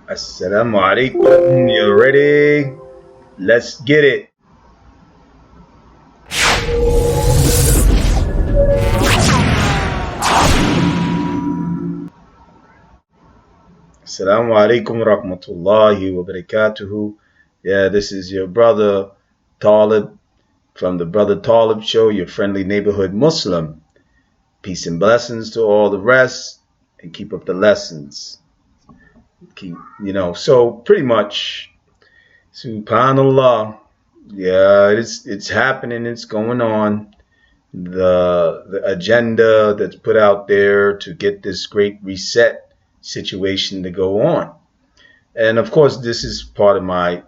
Assalamu alaikum. You ready? Let's get it. Assalamu alaikum rahmatullahi wa barakatuhu. Yeah, this is your brother Taalib from the Brother Taalib Show, your friendly neighborhood Muslim. Peace and blessings to all the rest, and keep up the lessons. So pretty much, subhanallah. Yeah, it's happening. It's going on. The agenda that's put out there to get this great reset situation to go on. And of course, this is part of my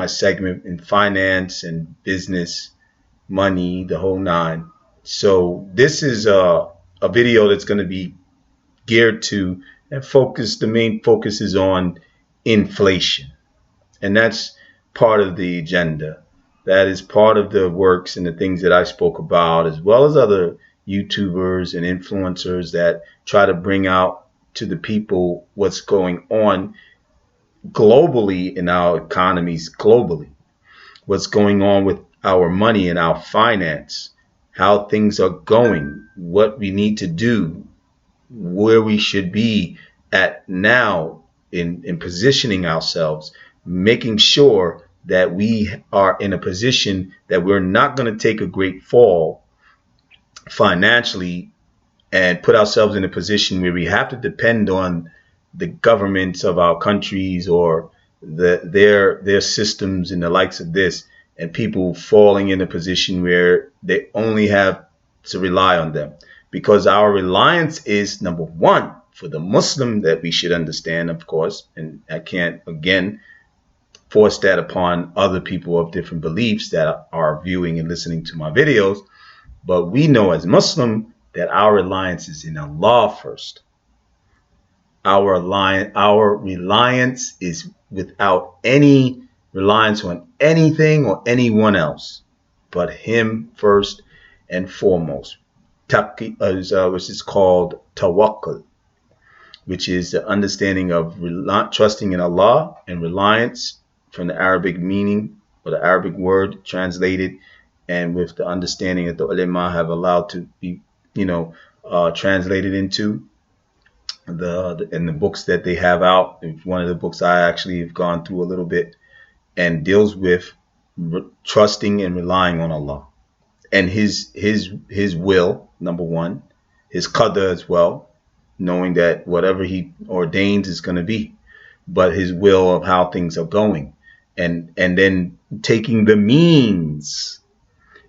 segment in finance and business, money, the whole nine. So this is a video that's going to be geared to and focus. The main focus is on inflation, and that's part of the agenda. That is part of the works and the things that I spoke about, as well as other YouTubers and influencers that try to bring out to the people what's going on globally in our economies, globally, what's going on with our money and our finance, how things are going, what we need to do, where we should be at now in positioning ourselves, making sure that we are in a position that we're not going to take a great fall financially and put ourselves in a position where we have to depend on the governments of our countries or their systems and the likes of this, and people falling in a position where they only have to rely on them, because our reliance is number one for the Muslim, that we should understand, of course, and I can't again force that upon other people of different beliefs that are viewing and listening to my videos. But we know as Muslim that our reliance is in Allah first. Our reliance is without any reliance on anything or anyone else but Him first and foremost. Which is called tawakkul, which is the understanding of trusting in Allah, and reliance from the Arabic meaning or the Arabic word translated, and with the understanding that the ulama have allowed to be, translated into in the books that they have out. One of the books I actually have gone through a little bit and deals with trusting and relying on Allah and his will, number one, his qadr as well, knowing that whatever he ordains is going to be, but his will of how things are going, and then taking the means,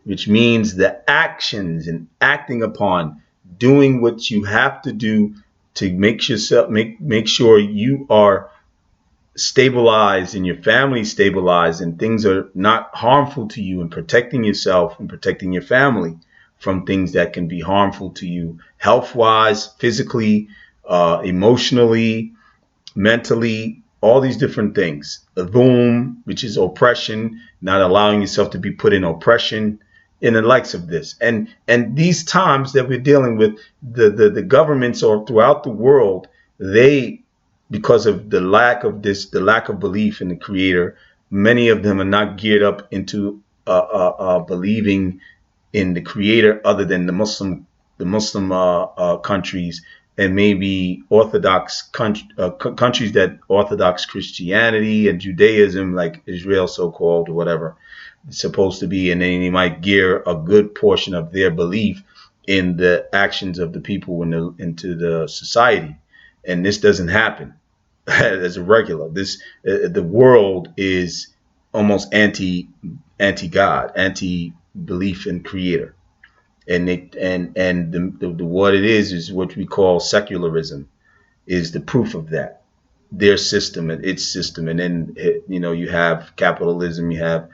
which means the actions and acting upon, doing what you have to do to make sure you are stabilized and your family stabilized and things are not harmful to you, and protecting yourself and protecting your family from things that can be harmful to you health wise, physically, emotionally, mentally, all these different things. Adhum, which is oppression, not allowing yourself to be put in oppression, in the likes of this. And these times that we're dealing with, the governments or throughout the world, they, because of the lack of belief in the Creator, many of them are not geared up into believing in the Creator, other than the Muslim countries, and maybe Orthodox countries that Orthodox Christianity and Judaism, like Israel, so-called, or whatever it's supposed to be, and then they might gear a good portion of their belief in the actions of the people into the society. And this doesn't happen as a regular. The world is almost anti God, anti belief in Creator, and what it is what we call secularism is the proof of that. Their system and its system, and then you have capitalism, you have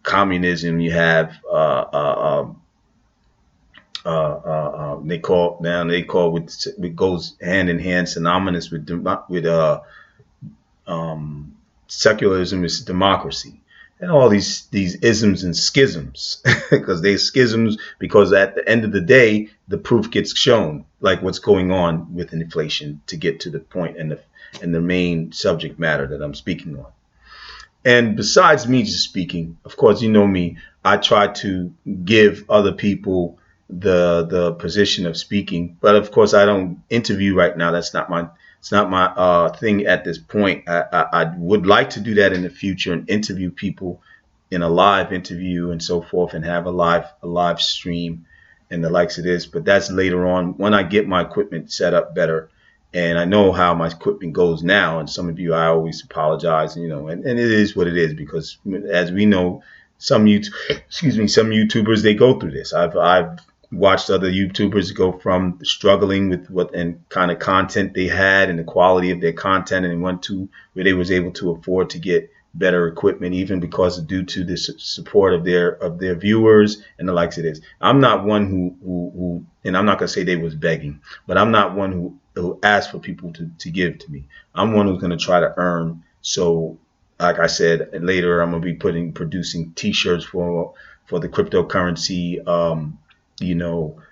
communism, you have they call it goes hand in hand, synonymous with secularism is democracy, and all these isms and schisms, because they schisms, because at the end of the day the proof gets shown, like what's going on with inflation, to get to the point, and and the main subject matter that I'm speaking on. And besides me just speaking, of course, you know me, I try to give other people the position of speaking. But of course, I don't interview right now. It's not my thing at this point. I would like to do that in the future and interview people in a live interview and so forth, and have a live stream and the likes of this. But that's later on when I get my equipment set up better. And I know how my equipment goes now. And some of you, I always apologize, and it is what it is, because as we know, some YouTubers, they go through this. I've watched other YouTubers go from struggling with what and kind of content they had and the quality of their content, and went to where they was able to afford to get better equipment, even because due to the support of their viewers and the likes of this. I'm not one who and I'm not gonna say they was begging, but I'm not one who asked for people to give to me. I'm one who's gonna try to earn. So, like I said, later I'm gonna be producing T-shirts for the cryptocurrency,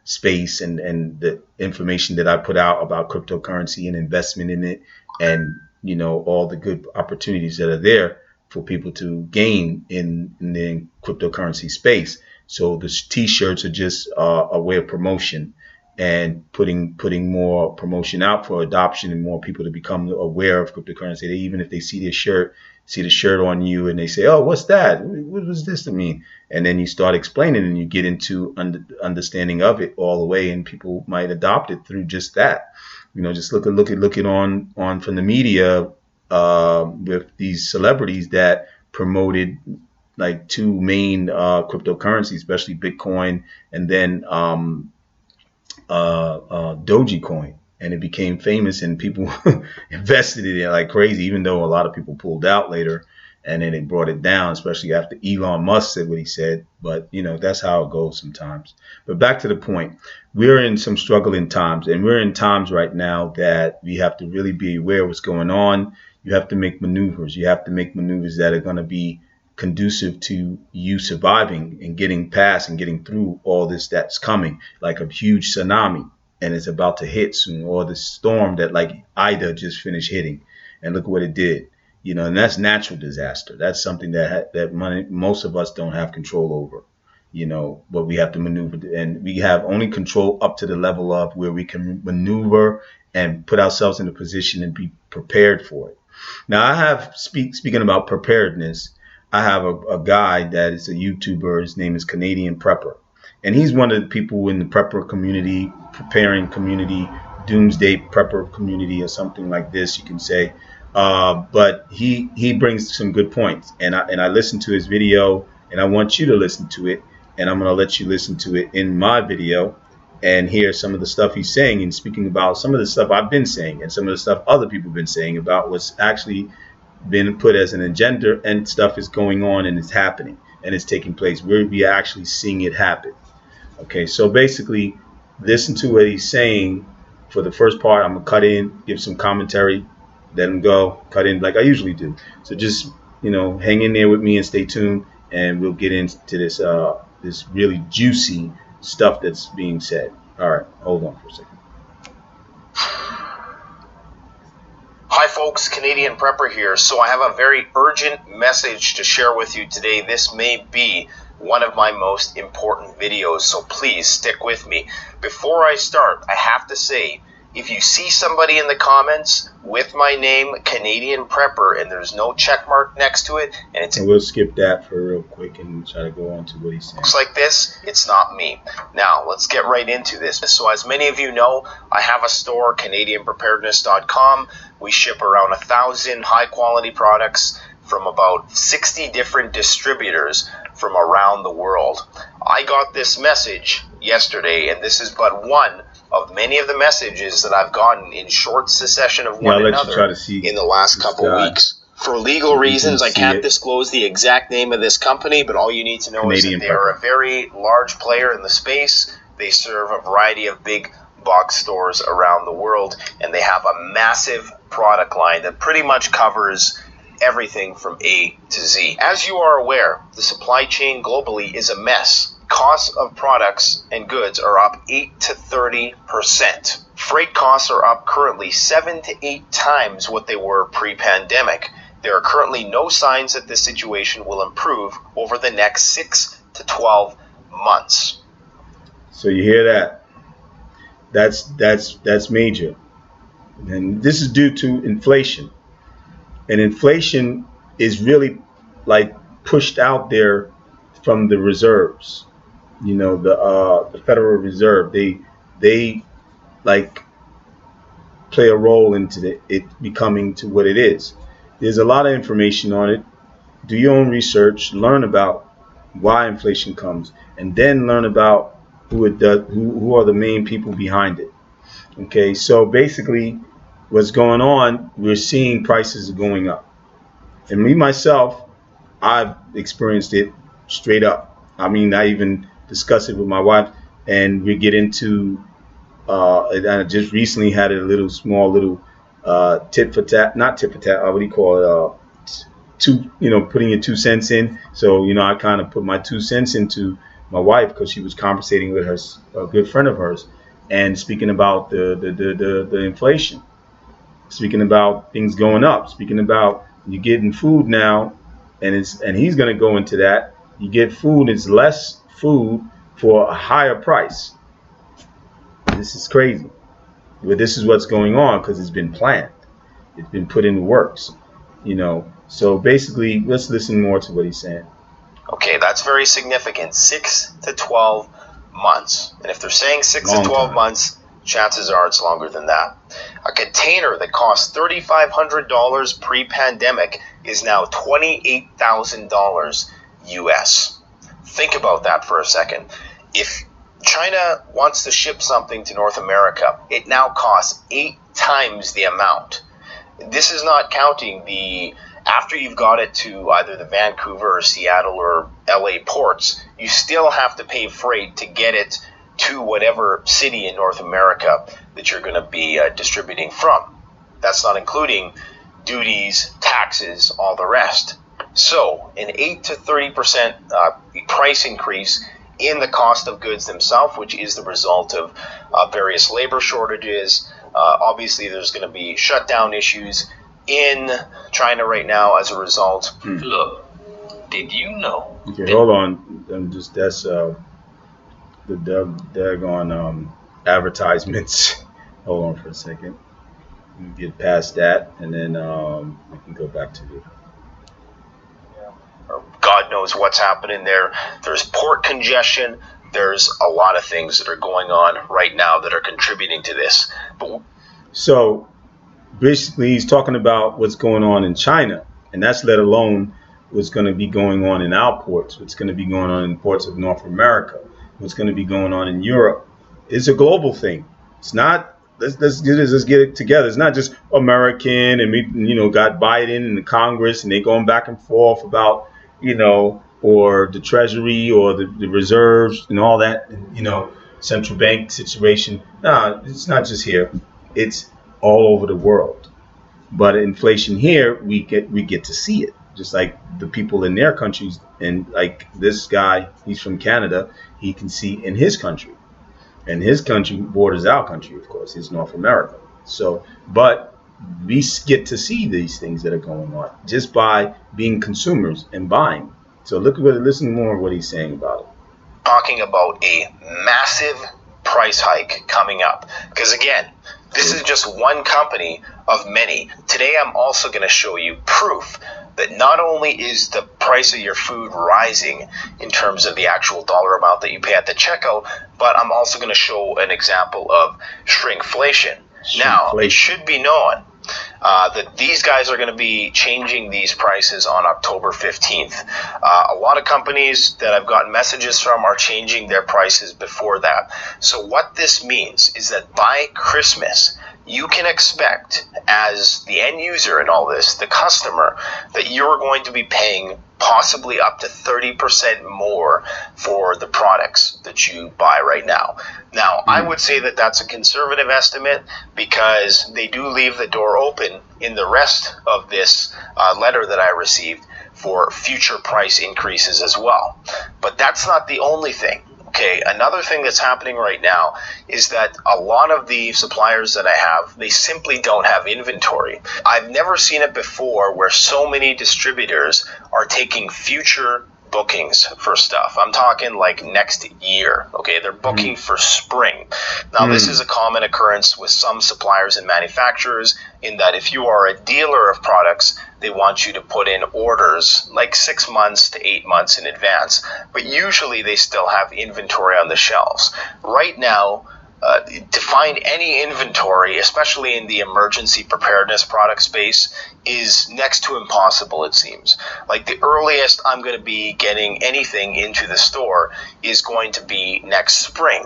space, and the information that I put out about cryptocurrency and investment in it, and all the good opportunities that are there for people to gain in the cryptocurrency space. So the T-shirts are just a way of promotion, and putting more promotion out for adoption and more people to become aware of cryptocurrency. Even if they see the shirt on you and they say, "Oh, what's that? What was this to mean?" And then you start explaining and you get into understanding of it all the way, and people might adopt it through just that. Just look at on from the media with these celebrities that promoted like two main cryptocurrencies, especially Bitcoin and then Dogecoin, and it became famous, and people invested in it like crazy, even though a lot of people pulled out later, and then they brought it down, especially after Elon Musk said what he said. But that's how it goes sometimes. But back to the point, we're in some struggling times, and we're in times right now that we have to really be aware of what's going on. You have to make maneuvers. You have to make maneuvers that are going to be conducive to you surviving and getting past and getting through all this that's coming, like a huge tsunami, and it's about to hit soon, or the storm that like Ida just finished hitting, and look what it did. And that's natural disaster. That's something that most of us don't have control over. But we have to maneuver, and we have only control up to the level of where we can maneuver and put ourselves in a position and be prepared for it. Now, I have speaking about preparedness. I have a guy that is a YouTuber. His name is Canadian Prepper. And he's one of the people in the prepper community, preparing community, doomsday prepper community, or something like this, you can say. But he brings some good points. And I listened to his video, and I want you to listen to it. And I'm going to let you listen to it in my video and hear some of the stuff he's saying, and speaking about some of the stuff I've been saying and some of the stuff other people have been saying about what's actually been put as an agenda, and stuff is going on and it's happening and it's taking place. We're actually seeing it happen. Okay, so basically, listen to what he's saying. For the first part, I'm gonna cut in, give some commentary, let him go, cut in like I usually do. So just hang in there with me and stay tuned, and we'll get into this this really juicy stuff that's being said. All right, hold on for a second. Hi folks, Canadian Prepper here. So I have a very urgent message to share with you today. This may be one of my most important videos, so please stick with me. Before I start, I have to say, if you see somebody in the comments with my name, Canadian Prepper, and there's no check mark next to it, and we'll skip that for real quick and try to go on to what he's saying. Looks like this, it's not me. Now, let's get right into this. So as many of you know, I have a store, CanadianPreparedness.com. We ship around 1,000 high-quality products from about 60 different distributors from around the world. I got this message yesterday, and this is but one of many of the messages that I've gotten in short succession of one another in the last couple weeks. For legal reasons, I can't disclose the exact name of this company, but all you need to know is that they are a very large player in the space. They serve a variety of big box stores around the world, and they have a massive product line that pretty much covers everything from A to Z. As you are aware, the supply chain globally is a mess. costs of products and goods are up 8 to 30%. Freight costs are up currently 7 to 8 times what they were pre-pandemic. There are currently no signs that this situation will improve over the next 6 to 12 months. So you hear that? That's major. And this is due to inflation. And inflation is really like pushed out there from the reserves. You know, the Federal Reserve. They like play a role into it becoming to what it is. There's a lot of information on it. Do your own research, learn about why inflation comes, and then learn about who it does, who are the main people behind it. Okay, so basically, what's going on? We're seeing prices going up, and me myself, I've experienced it straight up. I mean, I even discuss it with my wife, and we get into. And I just recently had a little small little tit for tat, not tit for tat. What do you call it? Two, putting your 2 cents in. So, I kind of put my 2 cents into my wife because she was conversating with a good friend of hers, and speaking about the inflation, speaking about things going up, speaking about you getting food now, and he's going to go into that. You get food, it's less food for a higher price. This is crazy. But this is what's going on because it's been planned. It's been put in the works. So basically, let's listen more to what he's saying. Okay, that's very significant. 6 to 12 months. And if they're saying 6 to 12 months, chances are it's longer than that. A container that cost $3,500 pre-pandemic is now $28,000 US. Think about that for a second. If China wants to ship something to North America, it now costs 8 times the amount. This is not counting after you've got it to either the Vancouver or Seattle or LA ports, you still have to pay freight to get it to whatever city in North America that you're going to be distributing from. That's not including duties, taxes, all the rest. So an 8 to 30% price increase in the cost of goods themselves, which is the result of various labor shortages. Obviously, there's going to be shutdown issues in China right now as a result. Look, did you know? Okay, hold on. That's the daggone advertisements. Hold on for a second. Let me get past that, and then we can go back to it. God knows what's happening there. There's port congestion. There's a lot of things that are going on right now that are contributing to this. So basically, he's talking about what's going on in China, and that's let alone what's going to be going on in our ports, what's going to be going on in ports of North America, what's going to be going on in Europe. It's a global thing. It's not. Let's get it together. It's not just American, and we got Biden and the Congress, and they going back and forth about or the Treasury or the reserves and all that, central bank situation. No, it's not just here. It's all over the world. But inflation here, we get to see it, just like the people in their countries. And like this guy, he's from Canada. He can see in his country, and his country borders our country, of course. It's North America. So, but we get to see these things that are going on just by being consumers and buying. So listen more of what he's saying about it. Talking about a massive price hike coming up. Because again, this is just one company of many. Today I'm also going to show you proof that not only is the price of your food rising in terms of the actual dollar amount that you pay at the checkout, but I'm also going to show an example of shrinkflation. Now, it should be known that these guys are going to be changing these prices on October 15th. A lot of companies that I've gotten messages from are changing their prices before that. So what this means is that by Christmas, you can expect, as the end user in all this, the customer, that you're going to be paying possibly up to 30% more for the products that you buy right now. Now, I would say that that's a conservative estimate because they do leave the door open in the rest of this letter that I received for future price increases as well. But that's not the only thing. Okay, another thing that's happening right now is that a lot of the suppliers that I have, they simply don't have inventory. I've never seen it before where so many distributors are taking future bookings for stuff. I'm talking like next year. Okay, they're booking for spring. Now, this is a common occurrence with some suppliers and manufacturers in that if you are a dealer of products, they want you to put in orders like 6 months to 8 months in advance. But usually they still have inventory on the shelves. Right now, to find any inventory, especially in the emergency preparedness product space, is next to impossible, it seems. Like the earliest I'm going to be getting anything into the store is going to be next spring.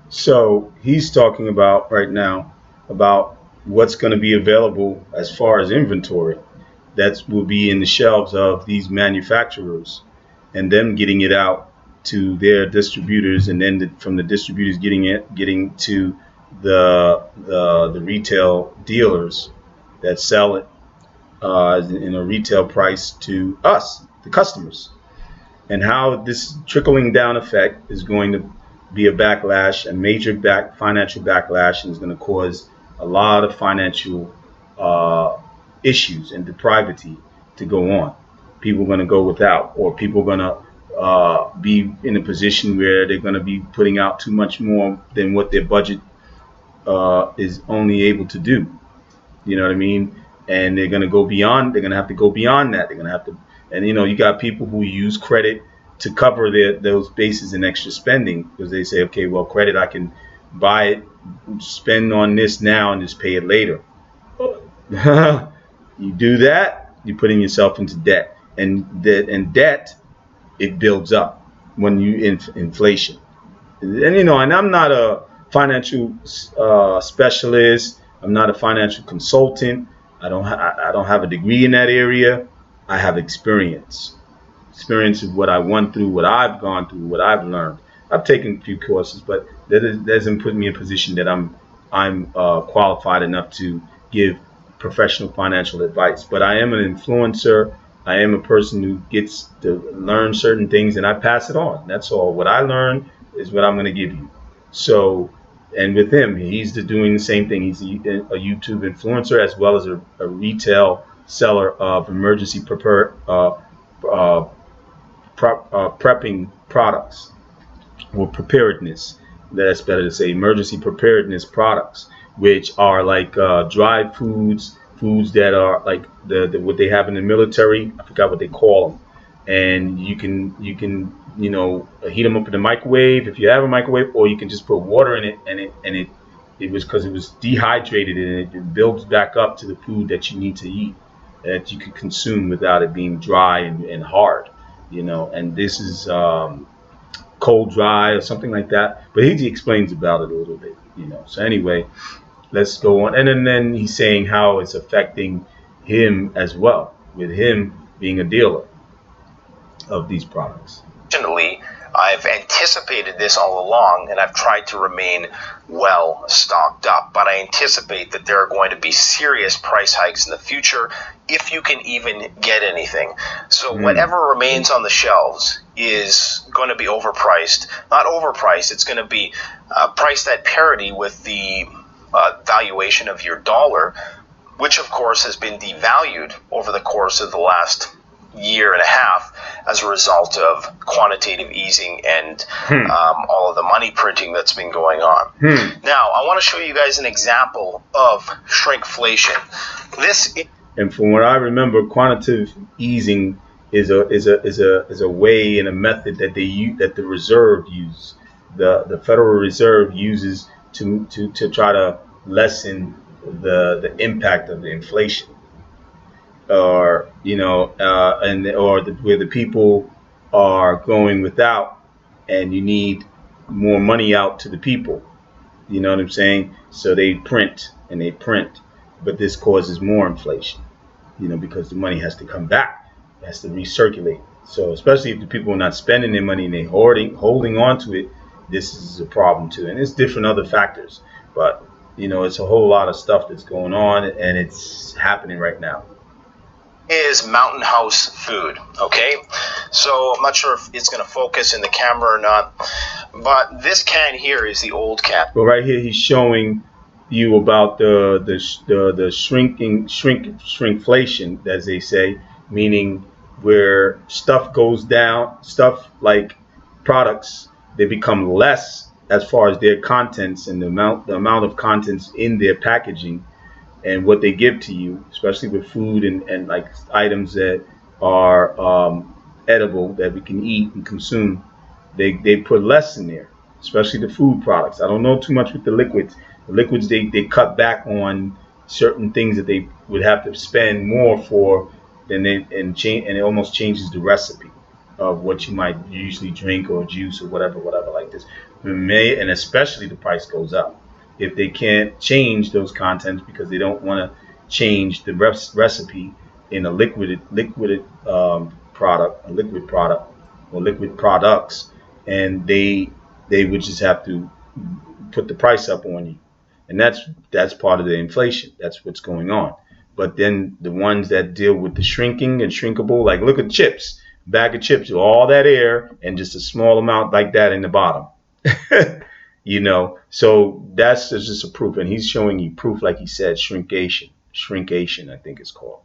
So he's talking about right now about what's going to be available as far as inventory that will be in the shelves of these manufacturers, and them getting it out to their distributors, and then from the distributors getting to the retail dealers that sell it in a retail price to us, the customers, and how this trickling down effect is going to be a backlash, a major financial backlash, and is going to cause a lot of financial issues and depravity to go on. People are going to go without, or people are going to be in a position where they're going to be putting out too much more than what their budget is only able to do. You know what I mean? And they're going to go beyond. They're going to have to go beyond that. They're going to have to, and you got people who use credit to cover those bases in extra spending, because they say, okay, well, credit, I can buy it, spend on this now, and just pay it later. You do that, you're putting yourself into debt, and debt, it builds up when you inflation. And and I'm not a financial specialist. I'm not a financial consultant. I don't have a degree in that area. I have experience of what I went through, what I've gone through, what I've learned. I've taken a few courses, but that doesn't put me in a position that I'm qualified enough to give professional financial advice. But I am an influencer. I am a person who gets to learn certain things, and I pass it on. That's all. What I learn is what I'm going to give you. So, and with him, he's doing the same thing. He's a YouTube influencer as well as a retail seller of emergency prepping products, or preparedness. That's better to say emergency preparedness products, which are like dried foods that are like the what they have in the military. I forgot what they call them. And you can heat them up in the microwave if you have a microwave, or you can just put water in it, and it was because it was dehydrated, and it builds back up to the food that you need to eat, that you could consume without it being dry and hard. And this is cold dry or something like that. But he explains about it a little bit. So anyway, let's go on. And then he's saying how it's affecting him as well, with him being a dealer of these products. Fortunately, I've anticipated this all along, and I've tried to remain well stocked up. But I anticipate that there are going to be serious price hikes in the future, if you can even get anything. So whatever remains on the shelves is going to be overpriced. Not overpriced, it's going to be priced at parity with the valuation of your dollar, which of course has been devalued over the course of the last year and a half as a result of quantitative easing and all of the money printing that's been going on. Now, I want to show you guys an example of shrinkflation. And from what I remember, quantitative easing is a way and a method that that the Reserve uses. The Federal Reserve uses to try to lessen the impact of the inflation, or where the people are going without, and you need more money out to the people. You know what I'm saying? So they print, but this causes more inflation. Because the money has to come back, it has to recirculate. So especially if the people are not spending their money and they're holding on to it, this is a problem too. And it's different other factors, but it's a whole lot of stuff that's going on, and it's happening right now. is Mountain House food. Okay, so I'm not sure if it's going to focus in the camera or not, but this can here is the old can. But right here, he's showing you about the shrinkflation, as they say, meaning where stuff goes down, stuff like products, they become less as far as their contents and the amount of contents in their packaging and what they give to you, especially with food and like items that are edible that we can eat and consume. They put less in there, especially the food products. I don't know too much with the liquids. The liquids they cut back on certain things that they would have to spend more for than they and change and it almost changes the recipe of what you might usually drink or juice or whatever like this. And especially the price goes up if they can't change those contents because they don't want to change the recipe in a liquid product or liquid products, and they would just have to put the price up on you, and that's part of the inflation. That's what's going on. But then the ones that deal with the shrinking and shrinkable, like look at chips, bag of chips, all that air and just a small amount like that in the bottom. So that's just a proof, and he's showing you proof, like he said, shrinkation, I think it's called.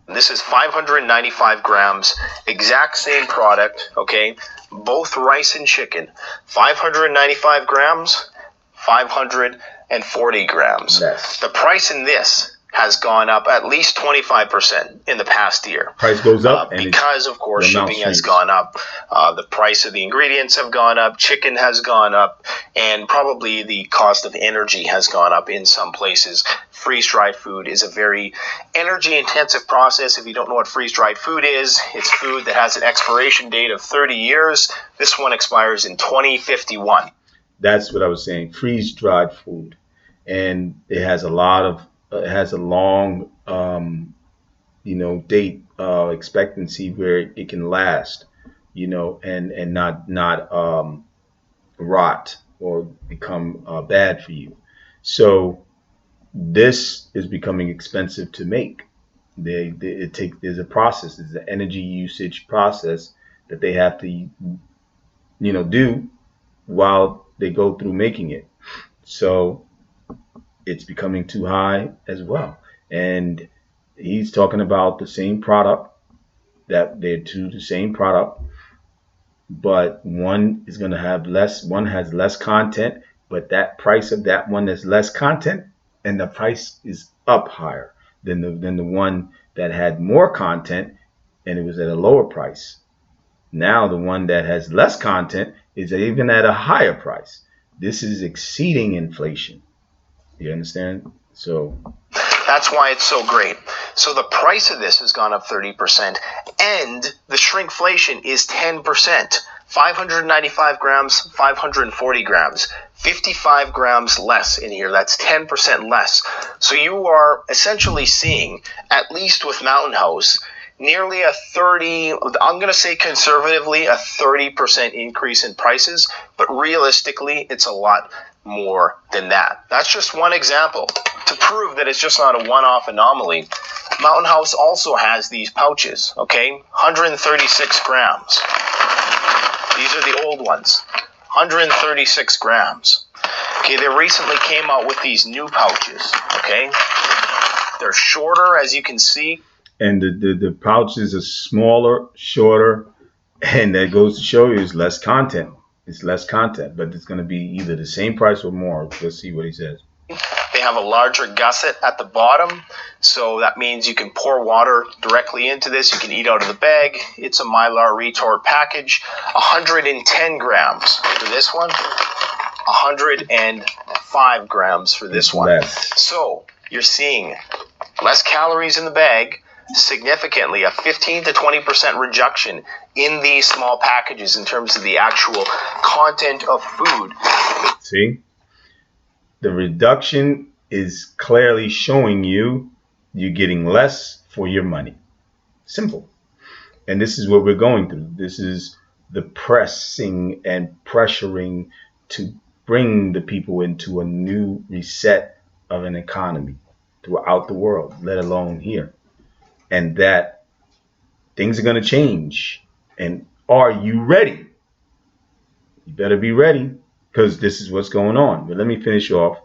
This is 595 grams, exact same product, okay? Both rice and chicken. 595 grams, 540 grams. Yes. The price in this has gone up at least 25% in the past year. Price goes up because, of course, shipping has gone up. The price of the ingredients have gone up. Chicken has gone up, and probably the cost of energy has gone up in some places. Freeze-dried food is a very energy-intensive process. If you don't know what freeze-dried food is, it's food that has an expiration date of 30 years. This one expires in 2051. That's what I was saying. Freeze-dried food, and it has a long date expectancy where it can last, and not rot or become bad for you. So this is becoming expensive to make. There's a process. There's an energy usage process that they have to do while they go through making it. So it's becoming too high as well. And he's talking about the same product, that they're the same product, but one is going to have less, one has less content, but that price of that one is less content, and the price is up higher than the one that had more content and it was at a lower price. Now the one that has less content is even at a higher price. This is exceeding inflation. You understand? So that's why it's so great. So the price of this has gone up 30%, and the shrinkflation is 10%. 595 grams, 540 grams, 55 grams less in here. That's 10% less. So you are essentially seeing, at least with Mountain House, nearly a 30, I'm going to say conservatively, a 30% increase in prices, but realistically, it's a lot more than that. That's just one example to prove that it's just not a one-off anomaly. Mountain House also has these pouches, okay? 136 grams. These are the old ones. 136 grams. Okay, they recently came out with these new pouches, okay? They're shorter, as you can see. And the pouches are smaller, shorter, and that goes to show you it's less content. It's less content, but it's going to be either the same price or more. Let's see what he says. They have a larger gusset at the bottom, so that means you can pour water directly into this. You can eat out of the bag. It's a Mylar retort package. 110 grams for this one. 105 grams for this one. Less. So you're seeing less calories in the bag, significantly a 15 to 20% reduction in these small packages in terms of the actual content of food. See? The reduction is clearly showing you're getting less for your money. Simple. And this is what we're going through. This is the pressing and pressuring to bring the people into a new reset of an economy throughout the world, let alone here. And that things are going to change. And are you ready? You better be ready, because this is what's going on. But let me finish off.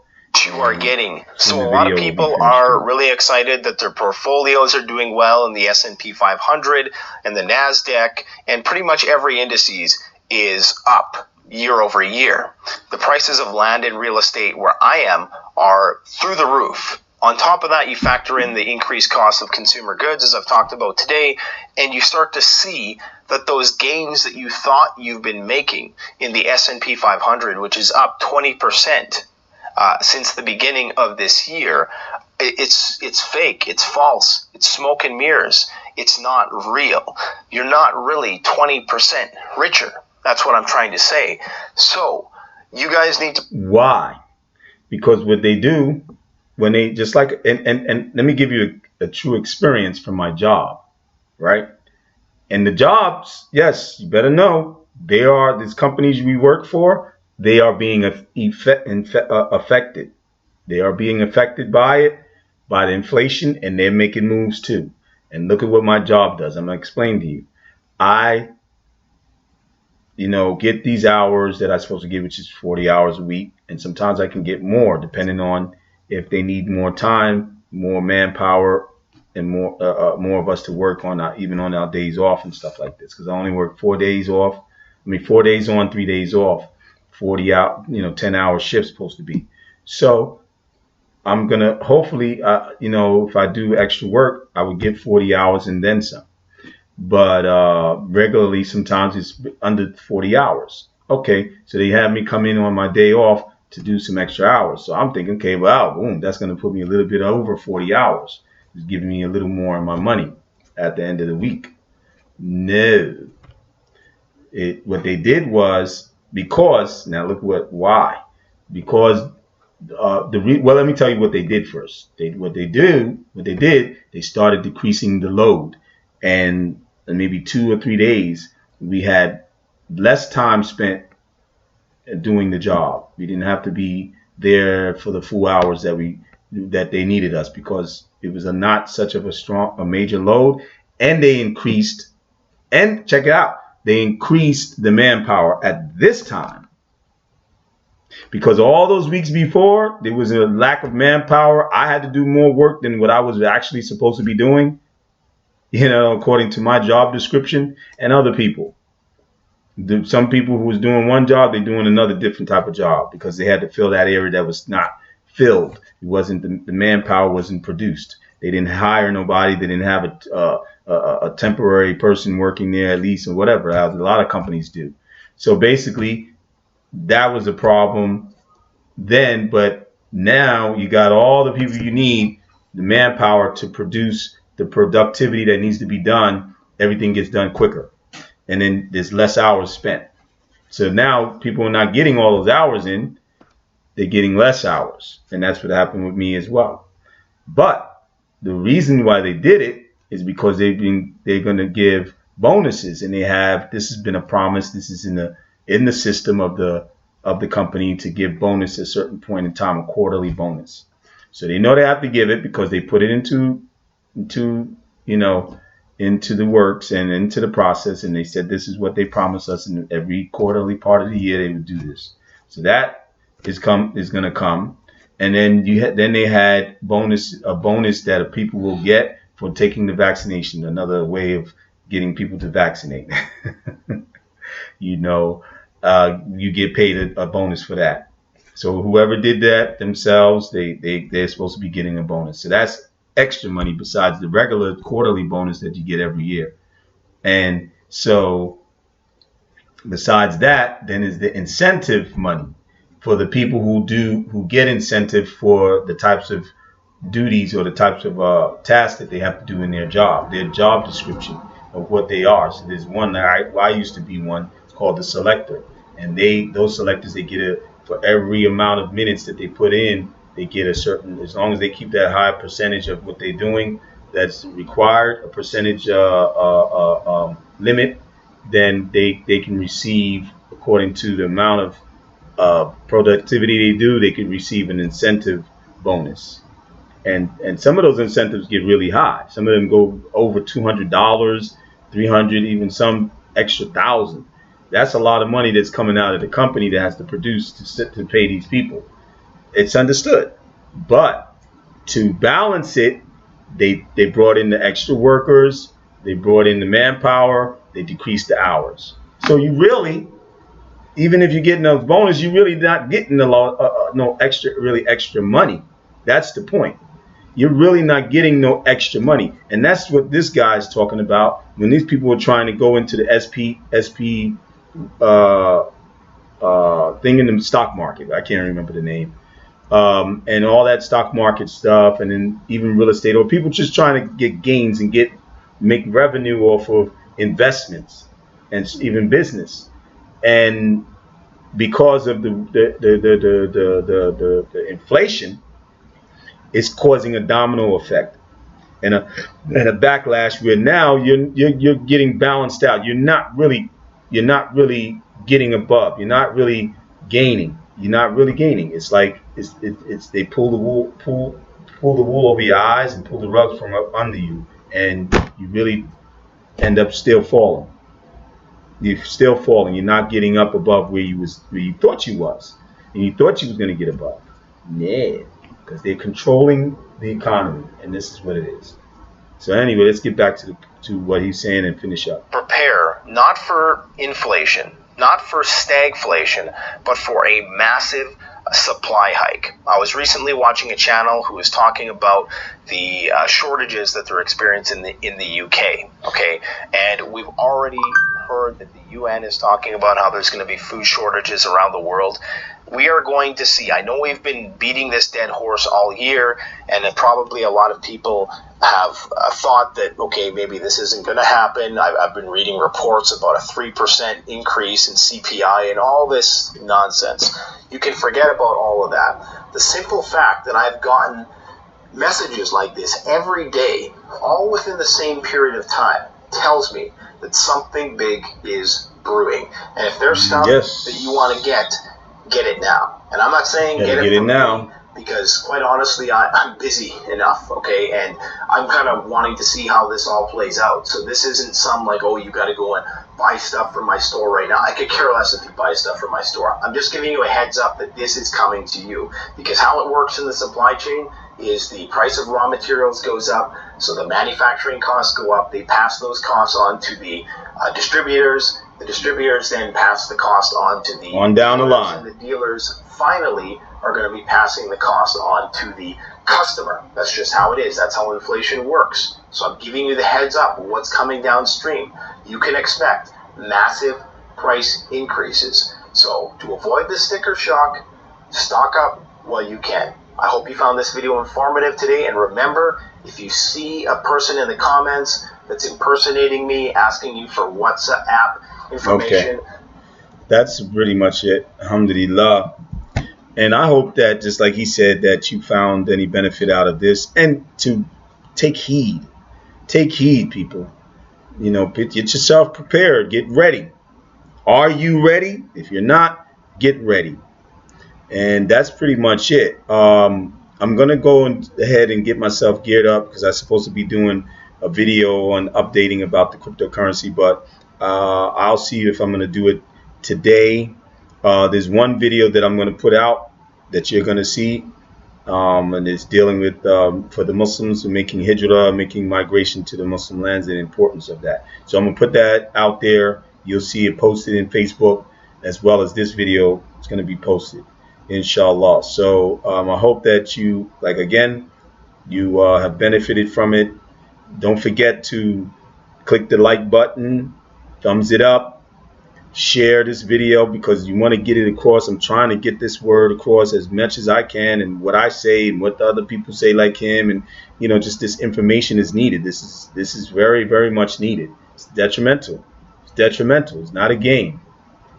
You are getting. So the a lot of video will be people finished are too. really excited that their portfolios are doing well in the S&P 500 and the NASDAQ, and pretty much every indices is up year over year. The prices of land and real estate where I am are through the roof. On top of that, you factor in the increased cost of consumer goods, as I've talked about today, and you start to see that those gains that you thought you've been making in the S&P 500, which is up 20%, since the beginning of this year, it's fake, it's false, it's smoke and mirrors, it's not real. You're not really 20% richer. That's what I'm trying to say. So you guys need to. Why? Because what they do when they just like, and let me give you a true experience from my job, right? And the jobs, yes, you better know, they are, these companies we work for, they are being affected. They are being affected by it, by the inflation, and they're making moves too. And look at what my job does. I'm going to explain to you. I, get these hours that I'm supposed to get, which is 40 hours a week. And sometimes I can get more depending on if they need more time, more manpower, and more of us to work on even on our days off and stuff like this. Because I only work 4 days off. 4 days on, 3 days off. 40 out, 10-hour shifts supposed to be. So I'm gonna hopefully, if I do extra work, I would get 40 hours and then some. But regularly, sometimes it's under 40 hours. Okay, so they have me come in on my day off to do some extra hours. So I'm thinking, okay, well, boom, that's going to put me a little bit over 40 hours. It's giving me a little more in my money at the end of the week. No. What they did was, because, now look why. Because well, let me tell you what they did first. What they did, they started decreasing the load. And in maybe 2 or 3 days, we had less time spent doing the job. We didn't have to be there for the full hours that they needed us, because it was not such of a major load. And they increased, and check it out, they increased the manpower at this time. Because all those weeks before, there was a lack of manpower. I had to do more work than what I was actually supposed to be doing, according to my job description, and other people. Some people who was doing one job, they're doing another different type of job, because they had to fill that area that was not filled. It wasn't, the manpower wasn't produced. They didn't hire nobody. They didn't have a temporary person working there at least, or whatever, as a lot of companies do. So basically, that was a problem then. But now you got all the people you need, the manpower to produce the productivity that needs to be done. Everything gets done quicker, and then there's less hours spent. So now people are not getting all those hours in, they're getting less hours. And that's what happened with me as well. But the reason why they did it is because they're going to give bonuses, and this has been a promise. This is in the system of the company, to give bonus at a certain point in time, a quarterly bonus. So they know they have to give it, because they put it into the works and into the process, and they said this is what they promised us in every quarterly part of the year they would do this. So that is going to come. And then they had a bonus that people will get for taking the vaccination, another way of getting people to vaccinate. You get paid a bonus for that. So whoever did that themselves, they're supposed to be getting a bonus. So that's extra money besides the regular quarterly bonus that you get every year. And so besides that, then is the incentive money for the people who get incentive for the types of duties or the types of tasks that they have to do in their job description of what they are. So there's one that I used to be one. It's called the selector, and those selectors, they get for every amount of minutes that they put in, they get a certain, as long as they keep that high percentage of what they're doing that's required, a percentage limit, then they can receive, according to the amount of productivity they do, they can receive an incentive bonus. And some of those incentives get really high. Some of them go over $200, 300, even some extra thousand. That's a lot of money that's coming out of the company that has to produce to pay these people. It's understood. But to balance it, they brought in the extra workers, they brought in the manpower, they decreased the hours. So you really, even if you're getting a bonus, you're really not getting no extra money. That's the point. You're really not getting no extra money, and that's what this guy's talking about. When these people are trying to go into the SP uh, thing in the stock market, I can't remember the name, and all that stock market stuff, and then even real estate, or people just trying to get gains and make revenue off of investments and even business. And because of the inflation, it's causing a domino effect and a backlash where now you're getting balanced out. You're not really getting above. You're not really gaining. You're not really gaining. It's like it's they pull the wool over your eyes and pull the rug from up under you, and you really end up still falling. You're still falling. You're not getting up above where you thought you was, and you thought you was going to get above. Yeah, because they're controlling the economy, and this is what it is. So anyway, let's get back to what he's saying and finish up. Prepare not for inflation, not for stagflation, but for a massive supply hike. I was recently watching a channel who was talking about the shortages that they're experiencing in the UK. Okay, and we've already heard that the UN is talking about how there's going to be food shortages around the world. We are going to see. I know we've been beating this dead horse all year, and probably a lot of people have thought that, okay, maybe this isn't going to happen. I've been reading reports about a 3% increase in CPI and all this nonsense. You can forget about all of that. The simple fact that I've gotten messages like this every day, all within the same period of time, tells me that something big is brewing. And if there's stuff that you want to get it now. And I'm not saying get it now, because quite honestly, I'm busy enough, okay? And I'm kind of wanting to see how this all plays out. So this isn't some like, oh, you got to go and buy stuff from my store right now. I could care less if you buy stuff from my store. I'm just giving you a heads up that this is coming to you, because how it works in the supply chain is the price of raw materials goes up, so the manufacturing costs go up. They pass those costs on to the distributors. The distributors then pass the cost on to the down the line, and the dealers finally are going to be passing the cost on to the customer. That's just how it is. That's how inflation works. So I'm giving you the heads up of what's coming downstream. You can expect massive price increases. So to avoid the sticker shock, stock up while you can. I hope you found this video informative today, and remember, if you see a person in the comments that's impersonating me, asking you for WhatsApp information. Okay. That's pretty much it. Alhamdulillah. And I hope that, just like he said, that you found any benefit out of this, and to take heed. Take heed, people. Get yourself prepared. Get ready. Are you ready? If you're not, get ready. And that's pretty much it. I'm going to go ahead and get myself geared up, because I'm supposed to be doing a video on updating about the cryptocurrency, but I'll see if I'm going to do it today. There's one video that I'm going to put out that you're going to see, and it's dealing with for the Muslims making hijrah, making migration to the Muslim lands, and the importance of that. So I'm going to put that out there. You'll see it posted in Facebook, as well as this video. It's going to be posted, inshallah. So I hope that you, you have benefited from it. Don't forget to click the like button, thumbs it up, share this video, because you want to get it across. I'm trying to get this word across as much as I can, and what I say and what the other people say like him, and just this information is needed. This is very, very much needed. It's detrimental. It's not a game.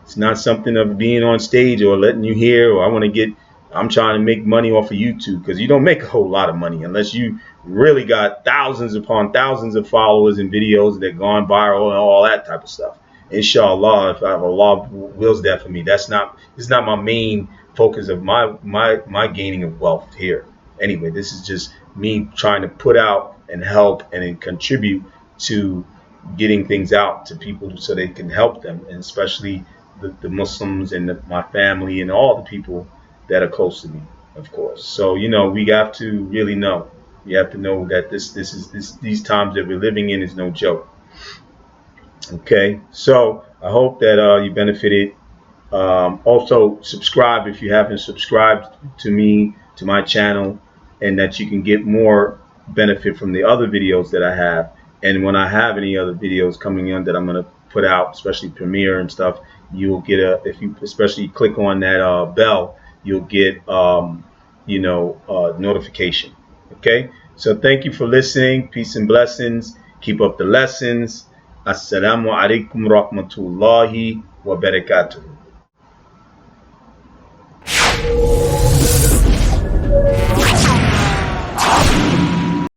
It's not something of being on stage or letting you hear, or I'm trying to make money off of YouTube, because you don't make a whole lot of money unless you really got thousands upon thousands of followers and videos that gone viral and all that type of stuff. Inshallah, if Allah wills that for me, it's not my main focus of my gaining of wealth here. Anyway, this is just me trying to put out and help and contribute to getting things out to people so they can help them, and especially the Muslims and my family and all the people that are close to me, of course. So we have to really know. We have to know that these times that we're living in is no joke. Okay, so I hope that you benefited. Also, subscribe if you haven't subscribed to me, to my channel, and that you can get more benefit from the other videos that I have. And when I have any other videos coming in that I'm going to put out, especially Premiere and stuff, you'll get if you especially click on that bell, you'll get notification. Okay, so thank you for listening. Peace and blessings. Keep up the lessons. Assalamu alaikum rahmatullahi wa barakatuh.